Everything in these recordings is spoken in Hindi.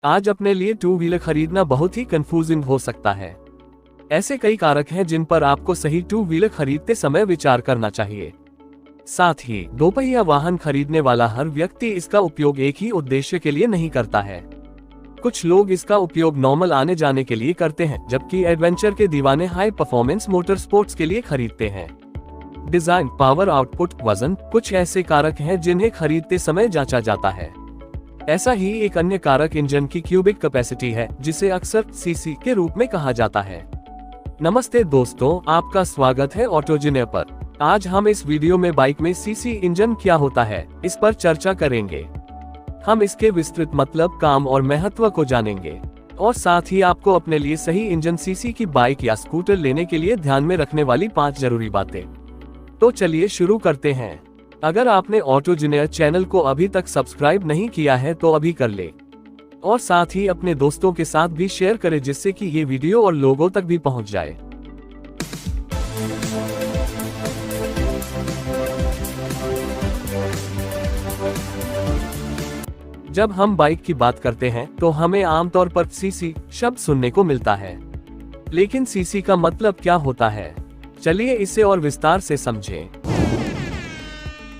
आज अपने लिए टू व्हीलर खरीदना बहुत ही कंफ्यूजिंग हो सकता है। ऐसे कई कारक हैं जिन पर आपको सही टू व्हीलर खरीदते समय विचार करना चाहिए। साथ ही दोपहिया वाहन खरीदने वाला हर व्यक्ति इसका उपयोग एक ही उद्देश्य के लिए नहीं करता है। कुछ लोग इसका उपयोग नॉर्मल आने जाने के लिए करते हैं, जबकि एडवेंचर के दीवाने हाई परफॉर्मेंस मोटर स्पोर्ट्स के लिए खरीदते हैं। डिजाइन, पावर आउटपुट, वजन कुछ ऐसे कारक हैं जिन्हें खरीदते समय जांचा जाता है। ऐसा ही एक अन्य कारक इंजन की क्यूबिक कैपेसिटी है, जिसे अक्सर सीसी के रूप में कहा जाता है। नमस्ते दोस्तों, आपका स्वागत है ऑटोजिनियर पर। आज हम इस वीडियो में बाइक में सीसी इंजन क्या होता है, इस पर चर्चा करेंगे। हम इसके विस्तृत मतलब, काम और महत्व को जानेंगे और साथ ही आपको अपने लिए सही इंजन सीसी की बाइक या स्कूटर लेने के लिए ध्यान में रखने वाली 5 जरूरी बातें। तो चलिए शुरू करते हैं। अगर आपने ऑटोजिनियर चैनल को अभी तक सब्सक्राइब नहीं किया है तो अभी कर ले और साथ ही अपने दोस्तों के साथ भी शेयर करें, जिससे कि ये वीडियो और लोगों तक भी पहुंच जाए। जब हम बाइक की बात करते हैं तो हमें आमतौर पर सीसी शब्द सुनने को मिलता है, लेकिन सीसी का मतलब क्या होता है, चलिए इसे और विस्तार से समझें।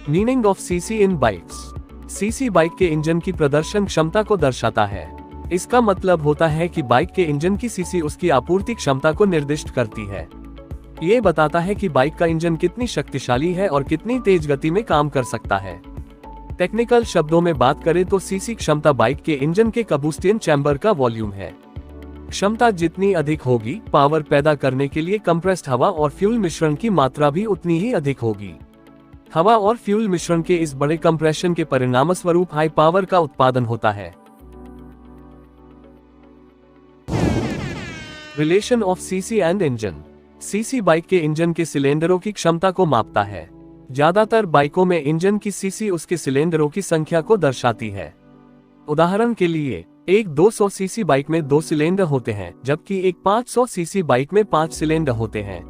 Meaning of CC in bikes. CC bike के इंजन की प्रदर्शन क्षमता को दर्शाता है। इसका मतलब होता है कि बाइक के इंजन की सीसी उसकी आपूर्ति क्षमता को निर्दिष्ट करती है। ये बताता है कि बाइक का इंजन कितनी शक्तिशाली है और कितनी तेज गति में काम कर सकता है। टेक्निकल शब्दों में बात करें तो सीसी क्षमता बाइक के इंजन के कंबस्टियन चैम्बर का वॉल्यूम है। क्षमता जितनी अधिक होगी, पावर पैदा करने के लिए कंप्रेस्ड हवा और फ्यूल मिश्रण की मात्रा भी उतनी ही अधिक होगी। हवा और फ्यूल मिश्रण के इस बड़े कंप्रेशन के परिणामस्वरूप हाई पावर का उत्पादन होता है। Relation of CC and engine. CC bike के इंजन के सिलेंडरों की क्षमता को मापता है। ज्यादातर बाइकों में इंजन की सीसी उसके सिलेंडरों की संख्या को दर्शाती है। उदाहरण के लिए एक 200 सीसी बाइक में 2 सिलेंडर होते हैं, जबकि एक 500 सीसी बाइक में 5 सिलेंडर होते हैं।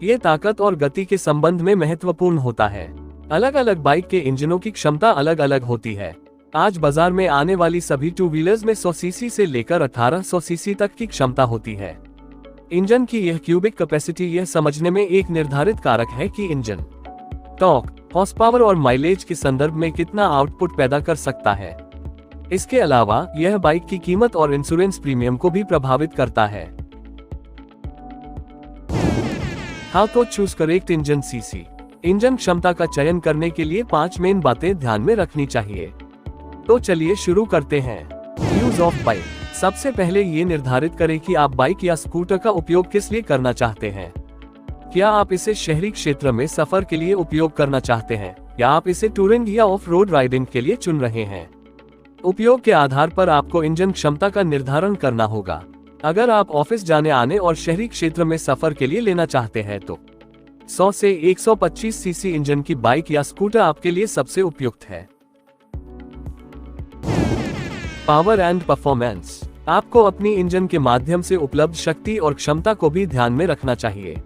ये ताकत और गति के संबंध में महत्वपूर्ण होता है। अलग अलग बाइक के इंजनों की क्षमता अलग अलग होती है। आज बाजार में आने वाली सभी टू व्हीलर्स में 100 सीसी से लेकर 1800 सीसी तक की क्षमता होती है। इंजन की यह क्यूबिक कैपेसिटी यह समझने में एक निर्धारित कारक है कि इंजन टॉर्क, हॉर्स पावर और माइलेज के संदर्भ में कितना आउटपुट पैदा कर सकता है। इसके अलावा यह बाइक की कीमत और इंश्योरेंस प्रीमियम को भी प्रभावित करता है। How to choose correct engine cc. Engine क्षमता का चयन करने के लिए 5 मेन बातें ध्यान में रखनी चाहिए। तो चलिए शुरू करते हैं। Use of bike. सबसे पहले ये निर्धारित करें कि आप बाइक या स्कूटर का उपयोग किस लिए करना चाहते हैं। क्या आप इसे शहरी क्षेत्र में सफर के लिए उपयोग करना चाहते हैं, या आप इसे टूरिंग या ऑफ रोड राइडिंग के लिए चुन रहे हैं। उपयोग के आधार पर आपको इंजन क्षमता का निर्धारण करना होगा। अगर आप ऑफिस जाने आने और शहरी क्षेत्र में सफर के लिए लेना चाहते हैं तो 100 से 125 सीसी इंजन की बाइक या स्कूटर आपके लिए सबसे उपयुक्त है। Power and performance. आपको अपनी इंजन के माध्यम से उपलब्ध शक्ति और क्षमता को भी ध्यान में रखना चाहिए।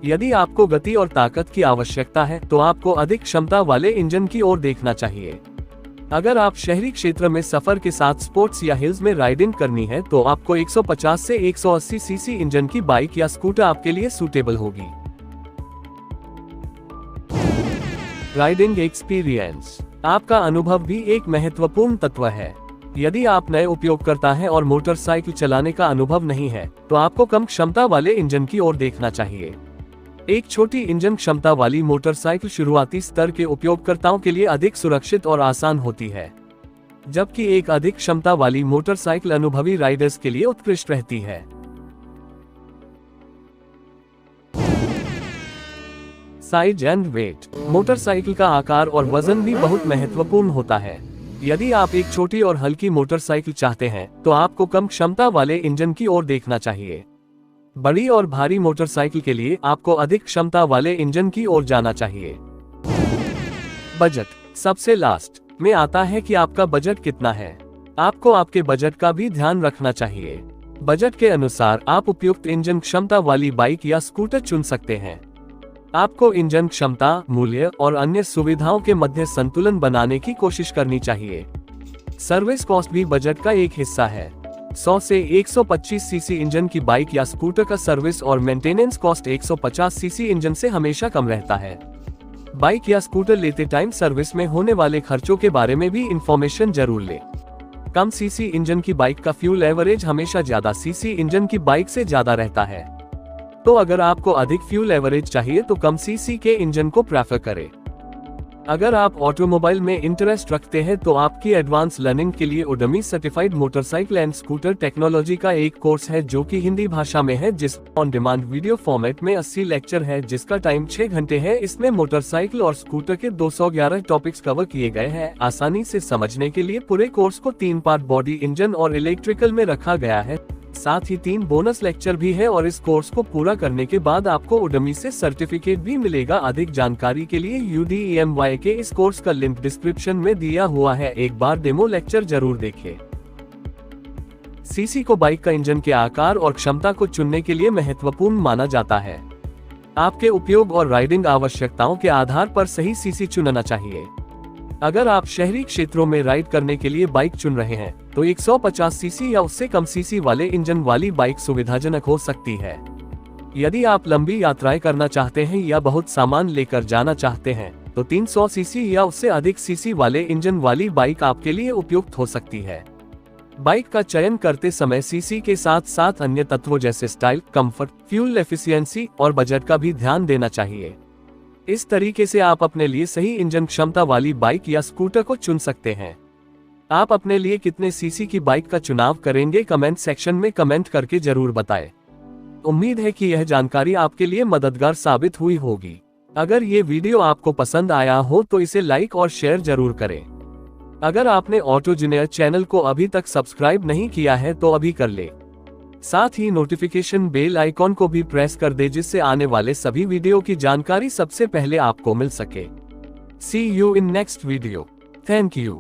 यदि आपको गति और ताकत की आवश्यकता है तो आपको अधिक क्षमता वाले इंजन की ओर देखना चाहिए। अगर आप शहरी क्षेत्र में सफर के साथ स्पोर्ट्स या हिल्स में राइडिंग करनी है तो आपको 150 से 180 सीसी इंजन की बाइक या स्कूटर आपके लिए सूटेबल होगी। Riding experience. आपका अनुभव भी एक महत्वपूर्ण तत्व है। यदि आप नए उपयोगकर्ता हैं और मोटरसाइकिल चलाने का अनुभव नहीं है तो आपको कम क्षमता वाले इंजन की ओर देखना चाहिए। एक छोटी इंजन क्षमता वाली मोटरसाइकिल शुरुआती स्तर के उपयोगकर्ताओं के लिए अधिक सुरक्षित और आसान होती है, जबकि एक अधिक क्षमता वाली मोटरसाइकिल अनुभवी राइडर्स के लिए उत्कृष्ट रहती है। Size and wait. मोटरसाइकिल का आकार और वजन भी बहुत महत्वपूर्ण होता है। यदि आप एक छोटी और हल्की मोटरसाइकिल चाहते हैं तो आपको कम क्षमता वाले इंजन की ओर देखना चाहिए। बड़ी और भारी मोटरसाइकिल के लिए आपको अधिक क्षमता वाले इंजन की ओर जाना चाहिए। बजट। सबसे लास्ट में आता है कि आपका बजट कितना है। आपको आपके बजट का भी ध्यान रखना चाहिए। बजट के अनुसार आप उपयुक्त इंजन क्षमता वाली बाइक या स्कूटर चुन सकते हैं। आपको इंजन क्षमता, मूल्य और अन्य सुविधाओं के मध्य संतुलन बनाने की कोशिश करनी चाहिए। सर्विस कॉस्ट भी बजट का एक हिस्सा है। 100 से 125 सीसी इंजन की बाइक या स्कूटर का सर्विस और मेंटेनेंस कॉस्ट 150 सीसी इंजन से हमेशा कम रहता है। बाइक या स्कूटर लेते टाइम सर्विस में होने वाले खर्चों के बारे में भी इंफॉर्मेशन जरूर लें। कम सीसी इंजन की बाइक का फ्यूल एवरेज हमेशा ज्यादा सीसी इंजन की बाइक से ज्यादा रहता है। तो अगर आपको अधिक फ्यूल एवरेज चाहिए तो कम सीसी के इंजन को प्रेफर करें। अगर आप ऑटोमोबाइल में इंटरेस्ट रखते हैं तो आपकी एडवांस लर्निंग के लिए Udemy certified motorcycle and scooter technology का एक कोर्स है जो कि हिंदी भाषा में है, जिस ऑन डिमांड वीडियो फॉर्मेट में 80 लेक्चर है जिसका टाइम 6 घंटे है। इसमें मोटरसाइकिल और स्कूटर के 211 टॉपिक्स कवर किए गए हैं। आसानी से समझने के लिए पूरे कोर्स को 3 पार्ट बॉडी, इंजन और इलेक्ट्रिकल में रखा गया है। साथ ही 3 बोनस लेक्चर भी है और इस कोर्स को पूरा करने के बाद आपको उडमी से सर्टिफिकेट भी मिलेगा। अधिक जानकारी के लिए UDEMY के इस कोर्स का लिंक डिस्क्रिप्शन में दिया हुआ है, एक बार डेमो लेक्चर जरूर देखें। सीसी को बाइक का इंजन के आकार और क्षमता को चुनने के लिए महत्वपूर्ण माना जाता है। आपके उपयोग और राइडिंग आवश्यकताओं के आधार पर सही सीसी चुनना चाहिए। अगर आप शहरी क्षेत्रों में राइड करने के लिए बाइक चुन रहे हैं तो 150 सीसी या उससे कम सीसी वाले इंजन वाली बाइक सुविधाजनक हो सकती है। यदि आप लंबी यात्राएं करना चाहते हैं या बहुत सामान लेकर जाना चाहते हैं तो 300 सीसी या उससे अधिक सीसी वाले इंजन वाली बाइक आपके लिए उपयुक्त हो सकती है। बाइक का चयन करते समय सीसी के साथ साथ अन्य तत्वों जैसे स्टाइल, कंफर्ट, फ्यूल एफिशिएंसी और बजट का भी ध्यान देना चाहिए। इस तरीके से आप अपने लिए सही इंजन क्षमता वाली बाइक या स्कूटर को चुन सकते हैं। आप अपने लिए कितने सीसी की बाइक का चुनाव करेंगे, कमेंट सेक्शन में कमेंट करके जरूर बताएं। उम्मीद है कि यह जानकारी आपके लिए मददगार साबित हुई होगी। अगर ये वीडियो आपको पसंद आया हो तो इसे लाइक और शेयर जरूर करें। अगर आपने ऑटोजिनियर चैनल को अभी तक सब्सक्राइब नहीं किया है तो अभी कर ले। साथ ही नोटिफिकेशन बेल आइकॉन को भी प्रेस कर दे जिससे आने वाले सभी वीडियो की जानकारी सबसे पहले आपको मिल सके। See you in next video. Thank you.